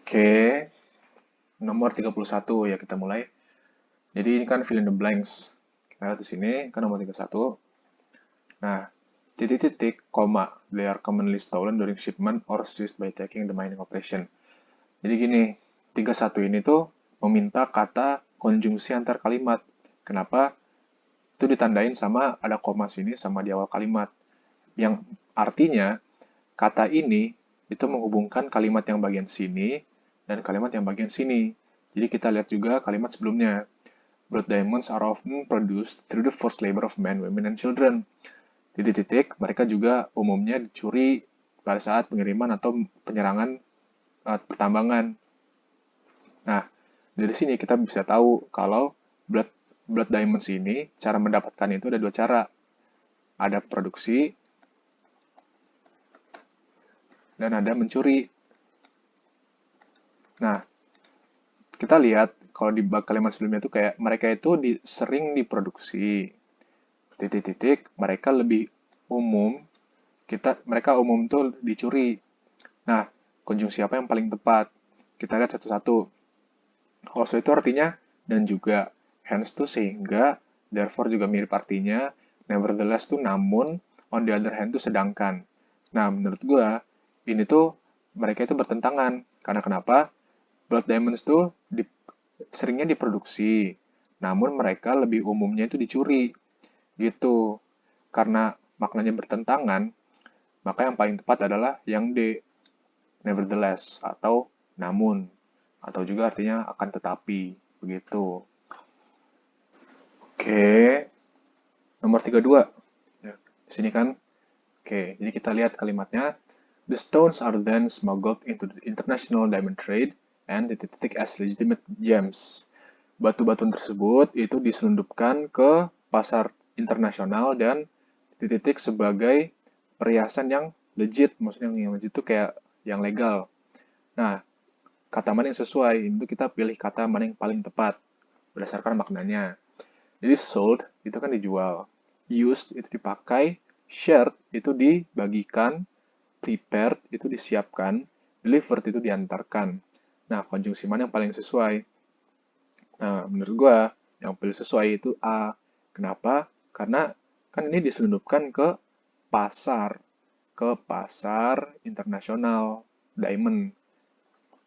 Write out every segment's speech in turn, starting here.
Oke, nomor 31 ya kita mulai. Jadi ini kan fill in the blanks. Kita lihat di sini kan nomor 31. Nah, titik-titik, koma, they are commonly stolen during shipment or seized by taking the mining operation. Jadi gini, 31 ini tuh meminta kata konjungsi antar kalimat. Kenapa? Itu ditandain sama ada koma sini sama di awal kalimat. Yang artinya kata ini itu menghubungkan kalimat yang bagian sini dan kalimat yang bagian sini. Jadi kita lihat juga kalimat sebelumnya. Blood diamonds are often produced through the forced labor of men, women, and children. Titik-titik, mereka juga umumnya dicuri pada saat pengiriman atau penyerangan pertambangan. Nah, dari sini kita bisa tahu kalau blood diamonds ini, cara mendapatkan itu ada dua cara. Ada produksi dan ada mencuri. Nah, kita lihat kalau di kalimat sebelumnya itu kayak mereka itu sering diproduksi. Titik-titik, mereka lebih umum, mereka umum tuh dicuri. Nah, konjungsi apa yang paling tepat? Kita lihat satu-satu. Also itu artinya dan juga, hence tuh sehingga, therefore juga mirip artinya, nevertheless tuh namun, on the other hand tuh sedangkan. Nah, menurut gua ini tuh mereka itu bertentangan. Karena kenapa? Blood diamonds tuh seringnya diproduksi, namun mereka lebih umumnya itu dicuri. Gitu. Karena maknanya bertentangan, maka yang paling tepat adalah yang D, nevertheless, atau namun, atau juga artinya akan tetapi, begitu. Oke, nomor 32. Ya, di sini kan, oke, jadi kita lihat kalimatnya. The stones are then smuggled into the international diamond trade and titik-titik as legitimate gems. Batu-batu tersebut itu diselundupkan ke pasar internasional dan titik-titik sebagai perhiasan yang legit, maksudnya yang legit itu kayak yang legal. Nah, kata mana yang sesuai, itu kita pilih kata mana yang paling tepat berdasarkan maknanya. Jadi sold itu kan dijual, used itu dipakai, shared itu dibagikan, prepared itu disiapkan, delivered itu diantarkan. Nah, konjungsi mana yang paling sesuai? Nah, menurut gua yang paling sesuai itu A. Kenapa? Karena kan ini diselundupkan ke pasar internasional diamond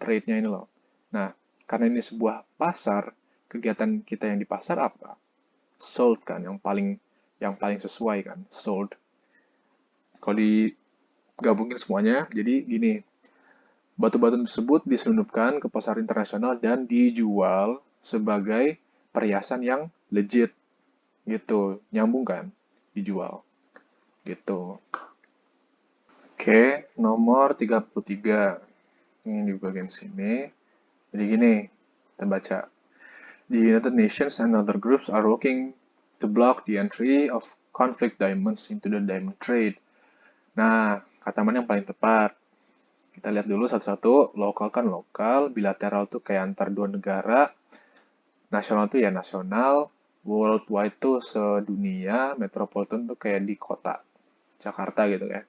trade-nya ini loh. Nah, karena ini sebuah pasar, kegiatan kita yang di pasar apa? Sold kan, yang paling sesuai kan, sold. Kalau digabungin semuanya, jadi gini, batu-batu tersebut diselundupkan ke pasar internasional dan dijual sebagai perhiasan yang legit gitu. Nyambung kan? Dijual gitu. Oke, nomor 33. Ini di bagian sini. Jadi gini, kita baca. The United Nations and other groups are working to block the entry of conflict diamonds into the diamond trade. Nah, kata mana yang paling tepat? Kita lihat dulu satu-satu. Lokal kan lokal, bilateral tuh kayak antar dua negara, nasional tuh ya nasional, worldwide tuh sedunia, metropolitan tuh kayak di kota Jakarta gitu ya.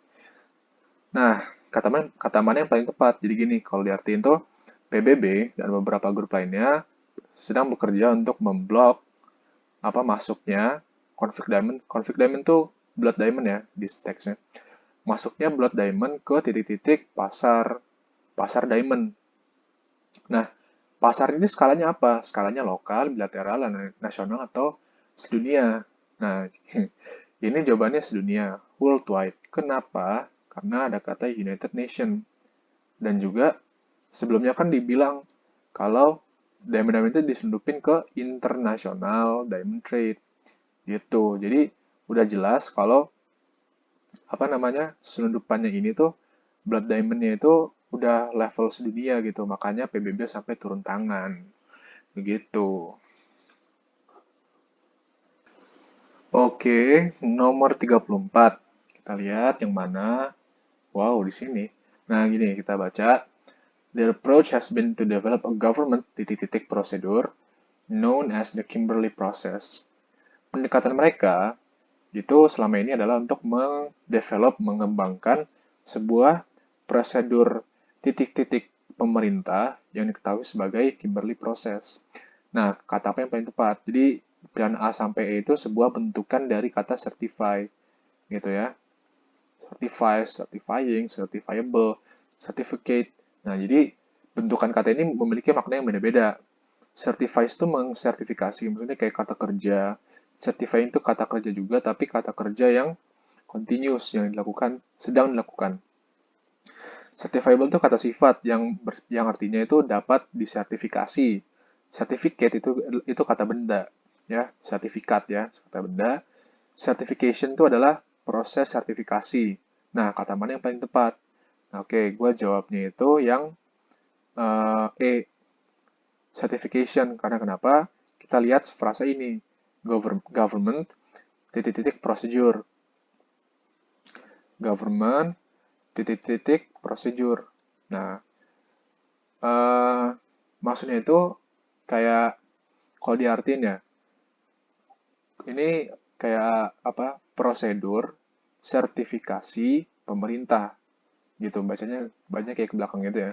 Nah, kata mana yang paling tepat? Jadi gini, kalau diartiin tuh PBB dan beberapa grup lainnya sedang bekerja untuk memblok apa masuknya konflik diamond. Konflik diamond tuh blood diamond ya di teksnya. Masuknya blood diamond ke titik-titik pasar diamond. Nah, pasar ini skalanya apa? Skalanya lokal, bilateral, nasional, atau sedunia? Nah, ini jawabannya sedunia, worldwide. Kenapa? Karena ada kata United Nation. Dan juga sebelumnya kan dibilang kalau diamond-diamond itu diselundupin ke internasional diamond trade. Gitu. Jadi udah jelas kalau apa namanya selundupannya ini tuh blood diamondnya itu udah level sedunia gitu, makanya PBB sampai turun tangan begitu. Oke, nomor 34. Kita lihat yang mana. Wow, di sini. Nah, gini kita baca. The approach has been to develop a government titik-titik prosedur known as the Kimberley process. Pendekatan mereka itu selama ini adalah untuk mengembangkan sebuah prosedur titik-titik pemerintah yang diketahui sebagai Kimberley Process. Nah, kata apa yang paling tepat? Jadi, pilihan A sampai E itu sebuah bentukan dari kata certify, gitu ya. Certify, certifying, certifiable, certificate. Nah, jadi bentukan kata ini memiliki makna yang beda-beda. Certify itu mengsertifikasi, maksudnya kayak kata kerja. Certifying itu kata kerja juga, tapi kata kerja yang continuous, yang dilakukan, sedang dilakukan. Certifiable itu kata sifat yang artinya itu dapat disertifikasi. Certificate itu kata benda, ya, sertifikat ya, kata benda. Certification itu adalah proses sertifikasi. Nah, kata mana yang paling tepat? Nah, oke, gue jawabnya itu yang E, certification. Karena kenapa? Kita lihat frasa ini, government, titik-titik procedure. Government, titik-titik procedure. Nah, maksudnya itu kayak kalau diartiin ya, ini kayak apa? Prosedur sertifikasi pemerintah gitu bacanya banyak kayak ke belakang gitu ya.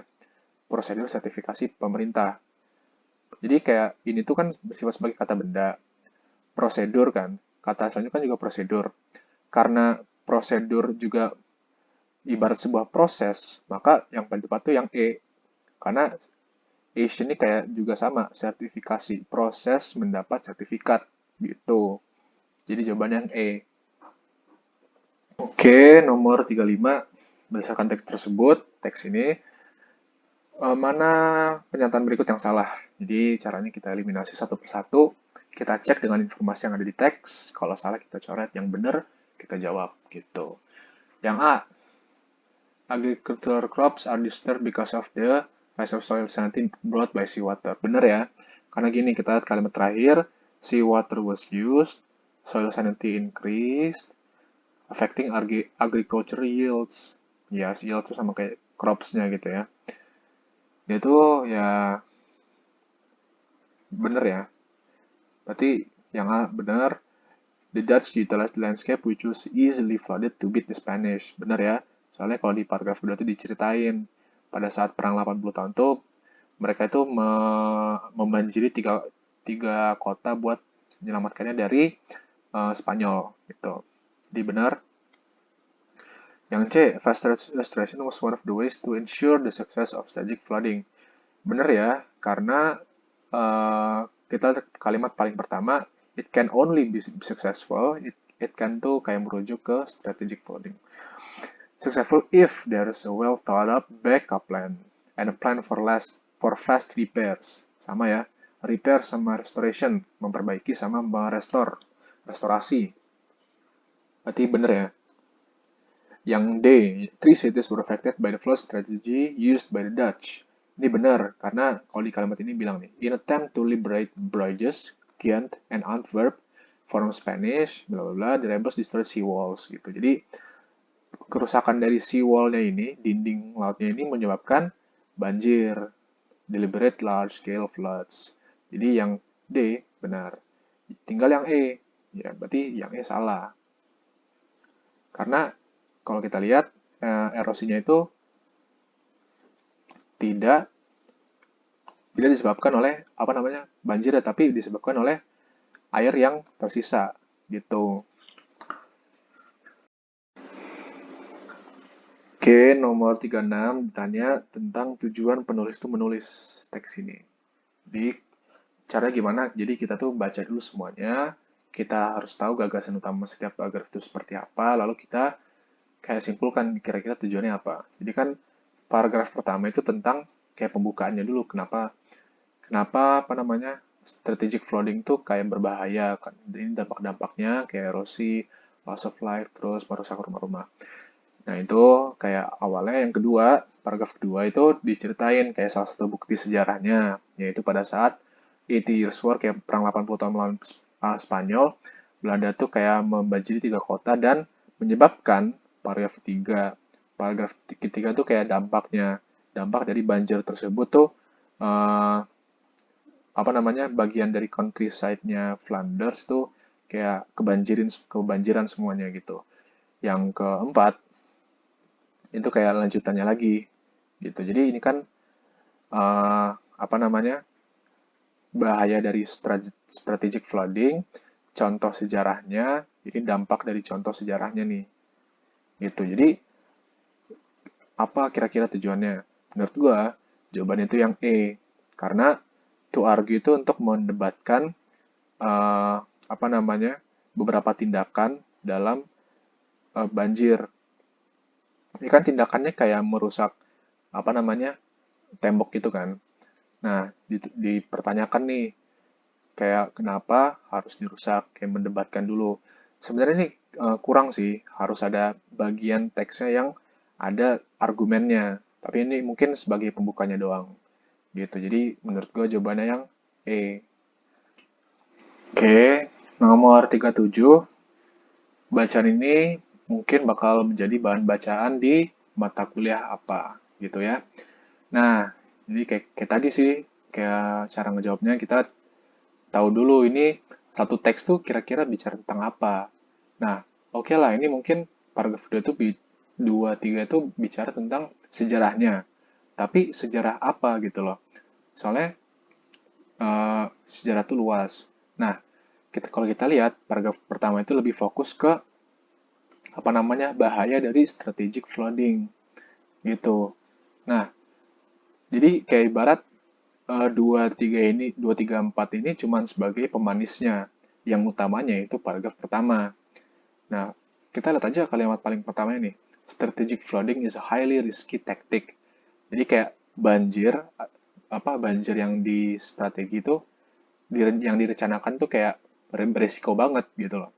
Prosedur sertifikasi pemerintah. Jadi kayak ini tuh kan bersifat sebagai kata benda. Prosedur kan. Kata asalnya kan juga prosedur. Karena prosedur juga ibarat sebuah proses, maka yang paling tepat tuh yang E. Karena Asian ini kayak juga sama, sertifikasi, proses mendapat sertifikat, gitu. Jadi jawabannya yang E. Oke, nomor 35. Berdasarkan teks tersebut, teks ini, mana pernyataan berikut yang salah? Jadi caranya kita eliminasi satu persatu, kita cek dengan informasi yang ada di teks, kalau salah kita coret, yang benar kita jawab, gitu. Yang A, agricultural crops are disturbed because of the rise of soil salinity brought by seawater. Benar ya? Karena gini, kita lihat kalimat terakhir, seawater was used, soil salinity increased, affecting agriculture yields. Ya, yield itu sama kayak crops-nya gitu ya. Itu ya benar ya. Berarti yang A benar, the Dutch utilized the landscape which was easily flooded to beat the Spanish. Benar ya. Soalnya kalau di paragraf kedua itu diceritain pada saat perang 80 tahun tuh mereka itu membanjiri tiga kota buat menyelamatkannya dari Spanyol gitu. Jadi benar. Yang C, fast restoration was one of the ways to ensure the success of strategic flooding. Benar ya, karena kita kalimat paling pertama, it can only be successful, it can tuh kayak merujuk ke strategic flooding. Successful if there is a well thought out backup plan and a plan for fast repairs. Sama ya, repair sama restoration, memperbaiki sama restorasi. Berarti bener ya. Yang D, three cities were affected by the flood strategy used by the Dutch. Ini benar, karena kalau di kalimat ini bilang nih, in attempt to liberate Bruges, Ghent, and Antwerp from Spanish, bla bla bla, the rebels destroyed sea walls gitu. Jadi kerusakan dari seawall-nya ini, dinding lautnya ini menyebabkan banjir, deliberate large-scale floods. Jadi yang D benar. Tinggal yang E, ya berarti yang E salah. Karena kalau kita lihat erosinya itu tidak disebabkan oleh apa namanya banjir, tapi disebabkan oleh air yang tersisa gitu. Oke, nomor 36 ditanya tentang tujuan penulis itu menulis teks ini. Jadi, cara gimana? Jadi kita tuh baca dulu semuanya, kita harus tahu gagasan utama setiap paragraf itu seperti apa, lalu kita kayak simpulkan kira-kira tujuannya apa. Jadi kan paragraf pertama itu tentang kayak pembukaannya dulu, kenapa apa namanya strategic flooding tuh kayak berbahaya kan. Ini dampak-dampaknya kayak erosi, loss of life, terus merusak rumah-rumah. Nah, itu kayak awalnya. Yang kedua, paragraf kedua itu diceritain kayak salah satu bukti sejarahnya, yaitu pada saat 80 Years War, kayak perang 80 tahun melawan Spanyol, Belanda tuh kayak membanjiri tiga kota dan menyebabkan paragraf ketiga. Paragraf ketiga tuh kayak dampaknya. Dampak dari banjir tersebut tuh eh, apa namanya bagian dari countryside-nya Flanders tuh kayak kebanjiran semuanya gitu. Yang keempat, itu kayak lanjutannya lagi gitu. Jadi ini kan apa namanya, bahaya dari strategic flooding, contoh sejarahnya, ini dampak dari contoh sejarahnya nih. Gitu. Jadi, apa kira-kira tujuannya? Menurut gua, jawabannya itu yang E. Karena to argue itu untuk mendebatkan apa namanya, beberapa tindakan dalam banjir. Ini kan tindakannya kayak merusak apa namanya, tembok gitu kan. Nah, dipertanyakan nih, kayak kenapa harus dirusak, kayak mendebatkan dulu. Sebenarnya ini kurang sih, harus ada bagian teksnya yang ada argumennya. Tapi ini mungkin sebagai pembukanya doang. Gitu. Jadi menurut gue jawabannya yang E. Oke, nomor 37. Bacaan ini mungkin bakal menjadi bahan bacaan di mata kuliah apa gitu ya. Nah, jadi kayak tadi sih, kayak cara ngejawabnya kita tahu dulu ini satu teks tuh kira-kira bicara tentang apa. Nah, oke lah, ini mungkin paragraf 2 itu 2, 3 itu bicara tentang sejarahnya. Tapi sejarah apa gitu loh. Soalnya sejarah itu luas. Nah, kalau kita lihat paragraf pertama itu lebih fokus ke apa namanya, bahaya dari strategic flooding gitu. Nah, jadi kayak ibarat 2, 3 ini, 2, 3, 4 ini cuman sebagai pemanisnya. Yang utamanya itu paragraf pertama. Nah, kita lihat aja kalimat paling pertama ini. Strategic flooding is a highly risky tactic. Jadi kayak banjir, banjir yang di strategi itu, yang direncanakan tuh kayak beresiko banget gitu loh.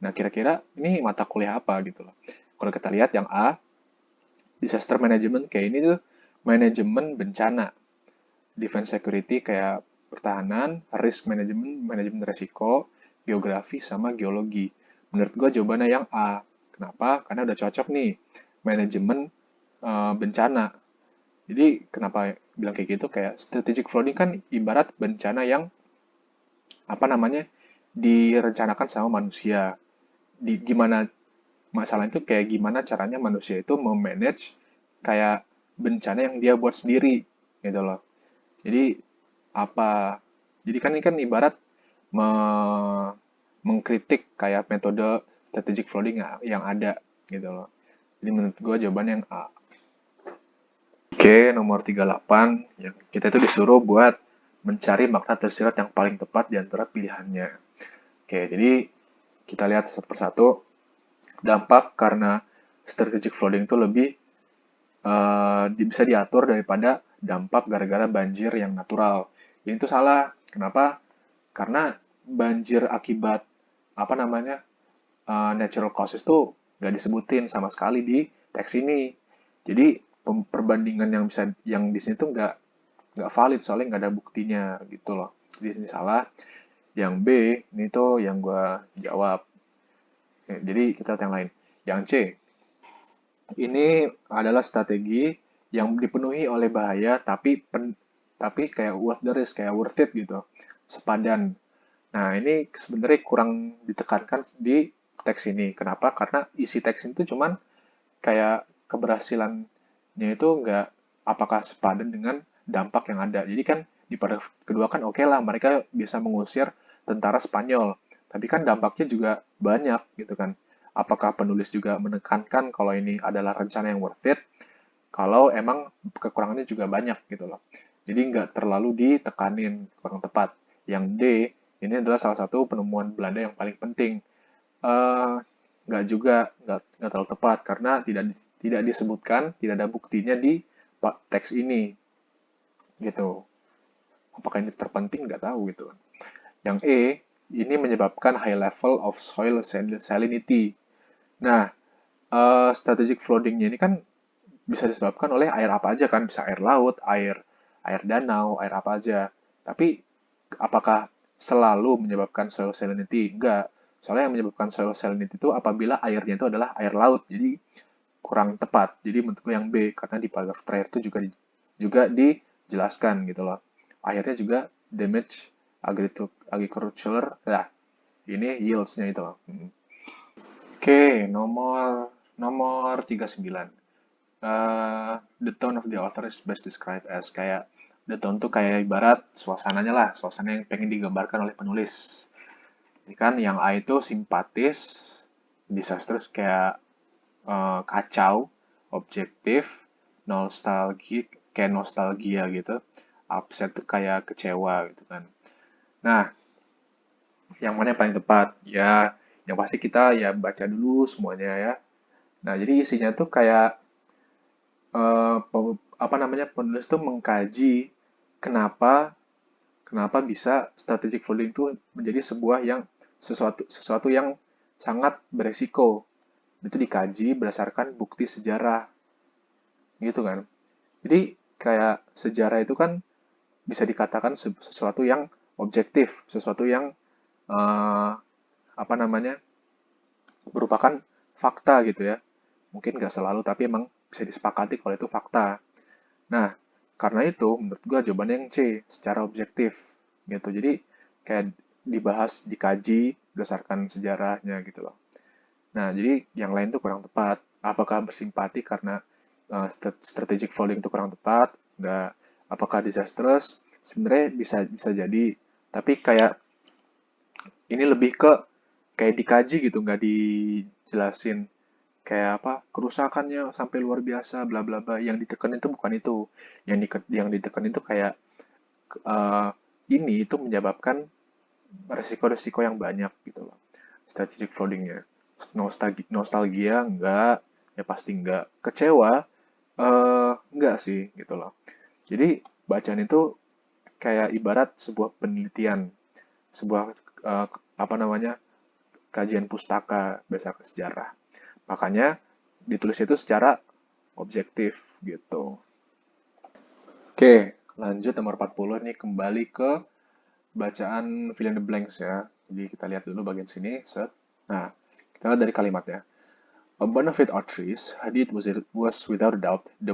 Nah, kira-kira ini mata kuliah apa gitu loh. Kalau kita lihat yang A, disaster management kayak ini tuh manajemen bencana. Defense security kayak pertahanan, risk management, manajemen resiko, geografi, sama geologi. Menurut gue jawabannya yang A. Kenapa? Karena udah cocok nih, manajemen bencana. Jadi kenapa bilang kayak gitu? Kayak strategic flooding kan ibarat bencana yang apa namanya, direncanakan sama manusia. Gimana masalah itu, kayak gimana caranya manusia itu memanage kayak bencana yang dia buat sendiri gitu loh. Jadi apa? Jadi kan ini kan ibarat mengkritik kayak metode strategic flooding yang ada gitu loh. Jadi menurut gue jawabannya yang A. Oke, nomor 38. Ya, kita itu disuruh buat mencari makna tersirat yang paling tepat di antara pilihannya. Oke, jadi kita lihat satu persatu. Dampak karena strategic flooding itu lebih bisa diatur daripada dampak gara-gara banjir yang natural. Ini tuh salah. Kenapa? Karena banjir akibat apa namanya, natural causes tuh nggak disebutin sama sekali di teks ini. Jadi perbandingan yang di sini tuh nggak valid, soalnya nggak ada buktinya gitu loh. Di sini salah. Yang B ini tuh yang gue jawab. Jadi kita lihat yang lain. Yang C, ini adalah strategi yang dipenuhi oleh bahaya tapi kayak worth the risk, kayak worth it gitu. Sepadan. Nah, ini sebenarnya kurang ditekankan di teks ini. Kenapa? Karena isi teks itu cuman kayak keberhasilannya itu nggak apakah sepadan dengan dampak yang ada. Jadi kan di pada kedua kan oke lah mereka bisa mengusir tentara Spanyol. Tapi kan dampaknya juga banyak gitu kan. Apakah penulis juga menekankan kalau ini adalah rencana yang worth it? Kalau emang kekurangannya juga banyak gitu loh. Jadi nggak terlalu ditekanin, kurang tepat. Yang D, ini adalah salah satu penemuan Belanda yang paling penting. Eh, nggak juga, nggak terlalu tepat, karena tidak disebutkan, tidak ada buktinya di teks ini. Gitu. Apakah ini terpenting? Nggak tahu gitu. Yang E, ini menyebabkan high level of soil salinity. Nah, strategic flooding-nya ini kan bisa disebabkan oleh air apa aja kan, bisa air laut, air air danau, air apa aja. Tapi apakah selalu menyebabkan soil salinity? Enggak. Soalnya yang menyebabkan soil salinity itu apabila airnya itu adalah air laut. Jadi kurang tepat. Jadi menurutku yang B, karena di paragraf terakhir itu juga dijelaskan gitu loh. Akhirnya juga damage agriculture, ya ini yields-nya itu loh. Oke, nomor nomor 39. The tone of the author is best described as kayak The tone tuh kayak ibarat suasananya lah, suasana yang pengen digambarkan oleh penulis. Ini kan yang A itu simpatis, disastrous kayak kacau, objektif, kayak nostalgia gitu. Upset tuh kayak kecewa gitu kan. Nah, yang mana yang paling tepat? Ya, yang pasti kita ya baca dulu semuanya ya. Nah, jadi isinya tuh kayak apa namanya, penulis tuh mengkaji kenapa kenapa bisa strategic folding itu menjadi sebuah yang sesuatu sesuatu yang sangat beresiko. Itu dikaji berdasarkan bukti sejarah gitu kan. Jadi kayak sejarah itu kan bisa dikatakan sesuatu yang objektif, sesuatu yang eh, apa namanya, merupakan fakta gitu ya. Mungkin nggak selalu, tapi emang bisa disepakati kalau itu fakta. Nah, karena itu menurut gua jawabannya yang C, secara objektif gitu. Jadi kayak dibahas, dikaji berdasarkan sejarahnya gitu loh. Nah, jadi yang lain tuh kurang tepat. Apakah bersimpati karena strategic folding itu kurang tepat? Nggak. Apakah disastrous? Sebenarnya bisa bisa jadi. Tapi kayak ini lebih ke kayak dikaji gitu, nggak dijelasin kayak apa kerusakannya sampai luar biasa bla bla bla. Yang ditekan itu bukan itu. Yang ditekan itu kayak eh, ini itu menyebabkan resiko-resiko yang banyak gitu loh. Strategic foldingnya. Nostalgia enggak, ya pasti enggak. Kecewa enggak sih gitu loh. Jadi bacaan itu kayak ibarat sebuah penelitian, sebuah eh, apa namanya, kajian pustaka berdasarkan sejarah. Makanya ditulis itu secara objektif gitu. Oke, lanjut nomor 40 nih, kembali ke bacaan fill in the blanks ya. Jadi kita lihat dulu bagian sini, set. Nah, kita lihat dari kalimatnya. A benefit actress, Hadid was without a doubt the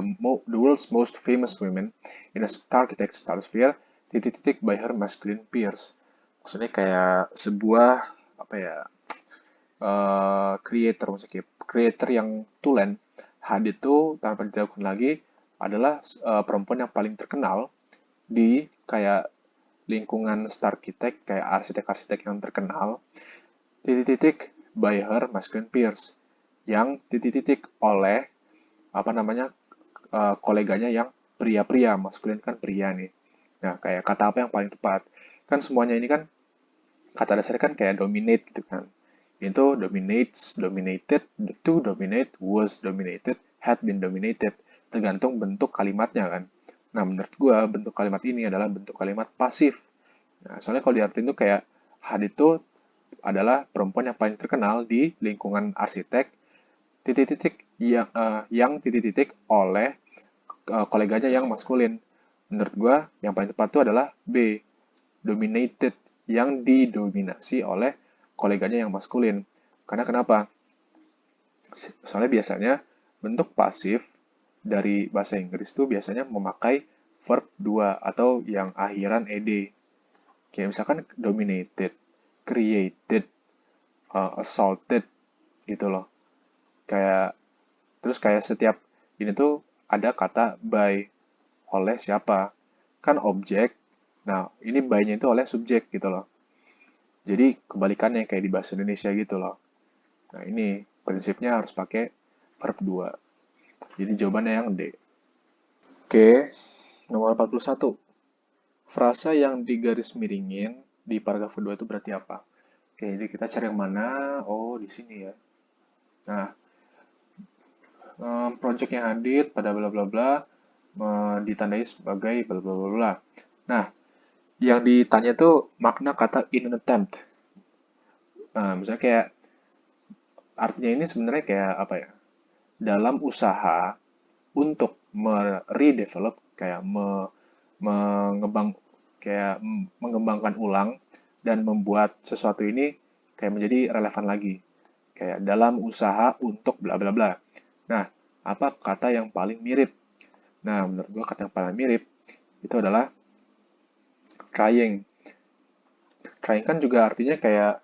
world's most famous woman in a architect stratosphere, titik-titik by her masculine peers. Maksudnya kayak sebuah apa ya, creator, maksudnya creator yang tulen. Hadid itu tanpa diragukan lagi adalah perempuan yang paling terkenal di kayak lingkungan star architect, kayak arsitek-arsitek yang terkenal, titik-titik by her masculine peers, yang titik-titik oleh apa namanya, koleganya yang pria-pria, maskulin kan pria nih. Nah, kayak kata apa yang paling tepat? Kan semuanya ini kan kata dasarnya kan kayak dominate gitu kan. Itu dominates, dominated, to dominate, was dominated, had been dominated. Tergantung bentuk kalimatnya kan. Nah, menurut gua bentuk kalimat ini adalah bentuk kalimat pasif. Nah, soalnya kalau diartikan itu kayak had itu adalah perempuan yang paling terkenal di lingkungan arsitek, titik-titik yang titik-titik oleh koleganya yang maskulin. Menurut gua yang paling tepat itu adalah B, dominated, yang didominasi oleh koleganya yang maskulin. Karena kenapa? Soalnya biasanya bentuk pasif dari bahasa Inggris itu biasanya memakai verb 2 atau yang akhiran ed. Kayak misalkan dominated, created, assaulted gitu loh. Kayak terus kayak setiap ini tuh ada kata by, oleh siapa? Kan objek. Nah, ini by-nya itu oleh subjek gitu loh. Jadi kebalikannya kayak di bahasa Indonesia gitu loh. Nah, ini prinsipnya harus pakai verb 2. Jadi jawabannya yang D. Oke, nomor 41. Frasa yang digaris miringin di paragraf kedua itu berarti apa? Oke, jadi kita cari yang mana? Oh, di sini ya. Nah, project yang hadir pada bla bla bla ditandai sebagai bla bla bla bla. Nah, yang ditanya itu makna kata in an attempt. Nah, misalnya kayak artinya ini sebenarnya kayak apa ya? Dalam usaha untuk meredevelop, kayak mengembang, kayak mengembangkan ulang dan membuat sesuatu ini kayak menjadi relevan lagi. Kayak dalam usaha untuk bla bla bla. Nah, apa kata yang paling mirip? Nah, menurut gua kata yang paling mirip itu adalah trying. Trying kan juga artinya kayak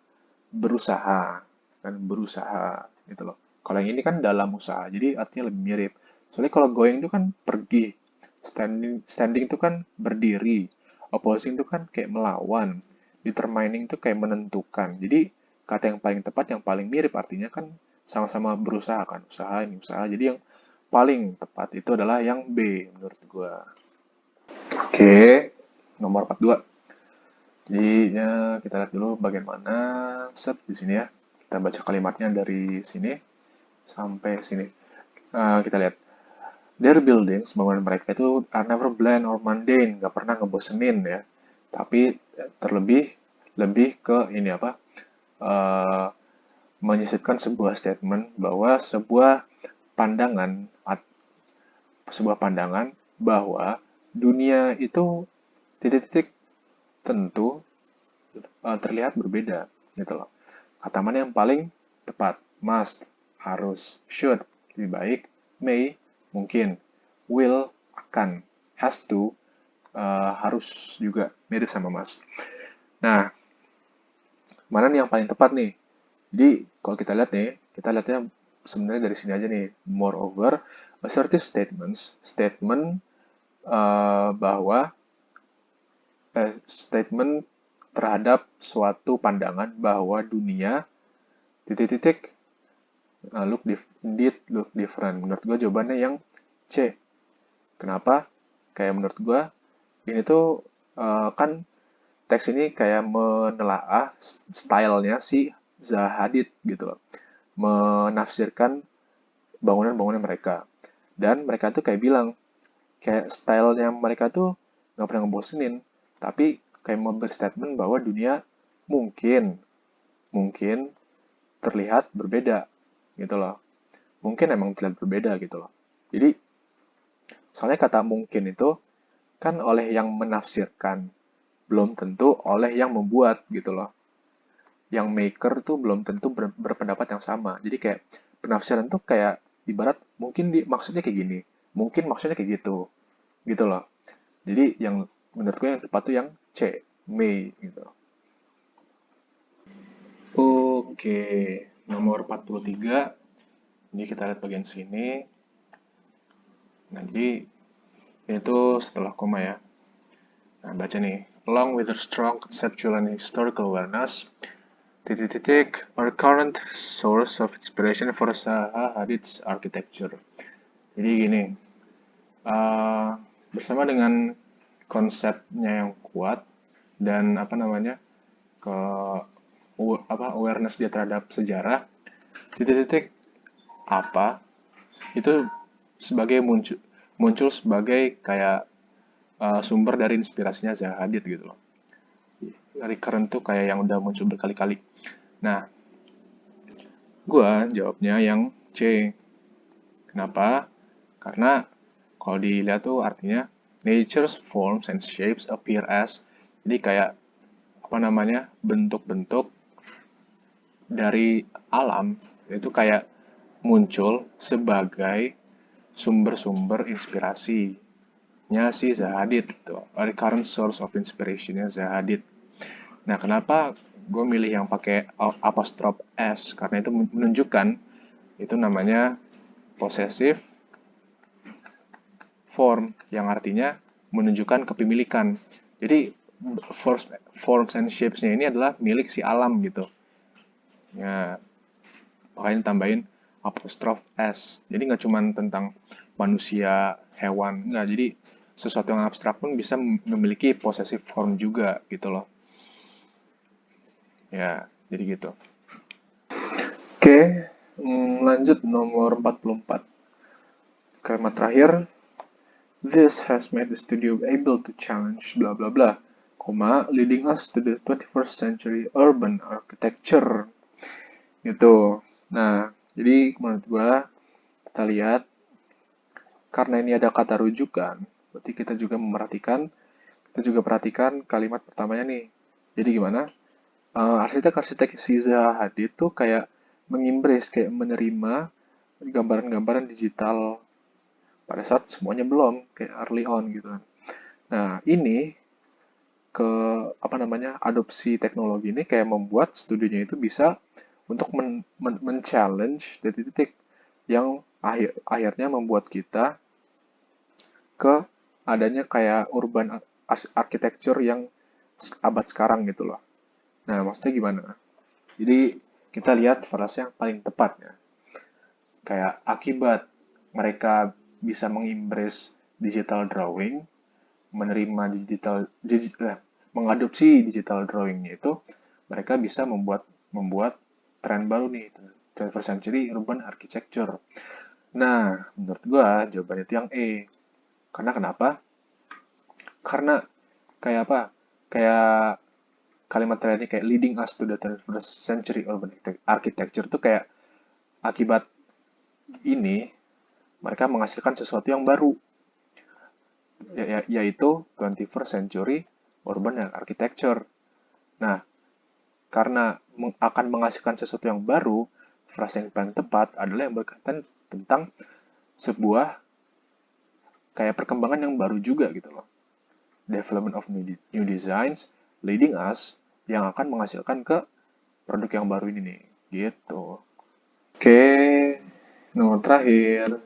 berusaha, kan berusaha gitu loh. Kalau yang ini kan dalam usaha, jadi artinya lebih mirip. Soalnya kalau going itu kan pergi. Standing itu kan berdiri, opposing itu kan kayak melawan, determining itu kayak menentukan. Jadi kata yang paling tepat, yang paling mirip artinya kan sama-sama berusaha kan, usaha ini usaha. Jadi yang paling tepat itu adalah yang B menurut gua. Oke, nomor 42. Jadi ya, kita lihat dulu bagaimana set di sini ya. Kita baca kalimatnya dari sini sampai sini. Kita lihat. Their buildings, bangunan mereka itu are never bland or mundane, nggak pernah ngebosenin ya. Tapi terlebih lebih ke ini apa? eh, Menyisipkan sebuah statement bahwa pandangan sebuah pandangan bahwa dunia itu titik-titik tentu terlihat berbeda gitu loh. Kata mana yang paling tepat? Must, harus, should, lebih baik, may, mungkin, will, akan, has to, harus juga mirip sama must. Nah, mana nih yang paling tepat nih? Jadi, kalau kita lihat nih, kita lihatnya sebenarnya dari sini aja nih. Moreover, assertive statements, bahwa statement terhadap suatu pandangan bahwa dunia titik-titik look different. Menurut gue jawabannya yang C. Kenapa? Kayak menurut gue ini tuh kan teks ini kayak menelaah stylenya si Zaha Hadid gitu loh. Menafsirkan bangunan-bangunan mereka. Dan mereka tuh kayak bilang, kayak stylenya mereka tuh nggak pernah ngebosenin. Tapi kayak memberi statement bahwa dunia mungkin, mungkin terlihat berbeda gitu loh. Mungkin emang terlihat berbeda gitu loh. Jadi, soalnya kata mungkin itu kan oleh yang menafsirkan, belum tentu oleh yang membuat gitu loh. Yang maker tuh belum tentu berpendapat yang sama. Jadi kayak penafsiran tuh kayak ibarat mungkin maksudnya kayak gini, mungkin maksudnya kayak gitu, gitu loh. Jadi yang menurut gue yang tepat tuh yang C, may gitu. Oke, nomor 43. Ini kita lihat bagian sini. Nah, jadi ini tuh setelah koma ya. Nah, baca nih. Along with a strong conceptual and historical awareness, titik-titik are current source of inspiration for Zaha Hadid's architecture. Jadi gini, bersama dengan konsepnya yang kuat dan apa namanya ke awareness dia terhadap sejarah, titik-titik apa itu sebagai muncul sebagai kayak sumber dari inspirasinya Zaha Hadid gitu loh. Recurrent tuh kayak yang udah muncul berkali-kali. Nah, gua jawabnya yang C. Kenapa? Karena kalau dilihat tuh artinya nature's forms and shapes appear as, jadi kayak apa namanya, bentuk-bentuk dari alam itu kayak muncul sebagai sumber-sumber inspirasinya si Zahadid itu, recurrent source of inspirationnya Zahadid. Nah, kenapa gue milih yang pakai apostrophe S? Karena itu menunjukkan itu namanya possessive form, yang artinya menunjukkan kepemilikan. Jadi forms and shapes-nya ini adalah milik si alam gitu. Ya, makanya tambahin apostrophe S. Jadi nggak cuma tentang manusia, hewan, nggak. Jadi sesuatu yang abstrak pun bisa memiliki possessive form juga gitu loh. Ya, jadi gitu. Oke, lanjut nomor 44. Kalimat terakhir, this has made the studio able to challenge bla bla bla, leading us to the 21st century urban architecture. Gitu. Nah, jadi menurut gua kita lihat karena ini ada kata rujukan, berarti kita juga perhatikan kalimat pertamanya nih. Jadi gimana? Arsitek-arsitek Zaha Hadid tuh kayak mengimbres, kayak menerima gambaran-gambaran digital pada saat semuanya belum, kayak early on gitu kan. Nah, ini ke apa namanya, adopsi teknologi ini kayak membuat studionya itu bisa untuk men-challenge titik-titik yang akhirnya membuat kita ke adanya kayak urban architecture yang abad sekarang gitu loh. Nah, maksudnya gimana? Jadi kita lihat frase yang paling tepat ya. Kayak akibat mereka bisa mengimbres digital drawing, menerima mengadopsi digital drawingnya itu, mereka bisa membuat tren baru nih, 21st century urban architecture. Nah, menurut gua jawabannya itu yang E. Karena kenapa? Karena kayak apa? Kayak kalimat terakhirnya kayak leading us to the 21st century urban architecture itu kayak akibat ini mereka menghasilkan sesuatu yang baru, yaitu 21st century urban architecture. Nah, karena akan menghasilkan sesuatu yang baru, frase yang paling tepat adalah yang berkaitan tentang sebuah kayak perkembangan yang baru juga gitu loh. Development of new designs leading us yang akan menghasilkan ke produk yang baru ini nih, gitu. Oke, nomor terakhir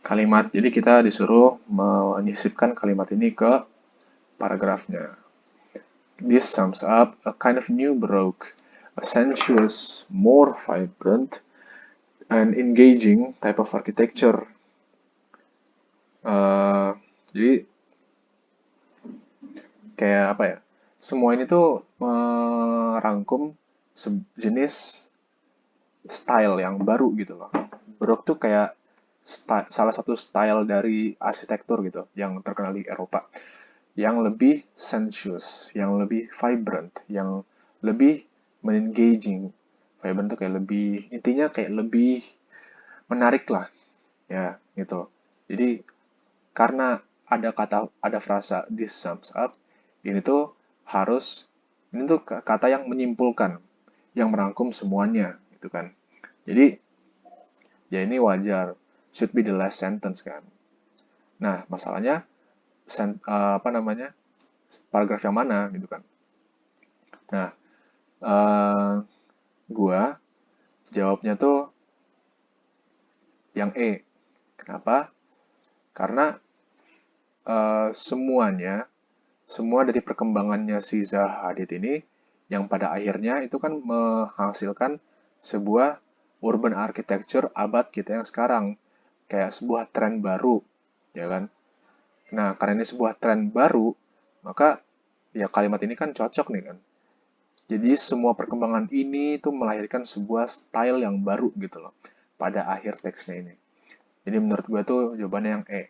kalimat. Jadi kita disuruh menyisipkan kalimat ini ke paragrafnya. This sums up a kind of new baroque, a sensuous, more vibrant, and engaging type of architecture. Jadi kayak apa ya? Semua ini tuh merangkum jenis style yang baru gitu loh. Baroque tuh kayak salah satu style dari arsitektur gitu yang terkenal di Eropa, yang lebih sensuous, yang lebih vibrant, yang lebih engaging. Vibrant tuh kayak lebih, intinya kayak lebih menarik lah, ya gitu. Jadi karena ada frasa this sums up, ini tuh ini tuh kata yang menyimpulkan, yang merangkum semuanya, gitu kan. Jadi ya ini wajar, should be the last sentence kan. Nah, masalahnya apa namanya? Paragraf yang mana gitu kan. Nah, uh, gua jawabnya tuh yang E. Kenapa? Karena semua dari perkembangannya si Zaha Hadid ini, yang pada akhirnya itu kan menghasilkan sebuah urban architecture abad kita yang sekarang. Kayak sebuah tren baru, ya kan? Nah, karena ini sebuah tren baru, maka ya kalimat ini kan cocok nih kan. Jadi semua perkembangan ini tuh melahirkan sebuah style yang baru gitu loh pada akhir teksnya ini. Jadi menurut gue tuh jawabannya yang E.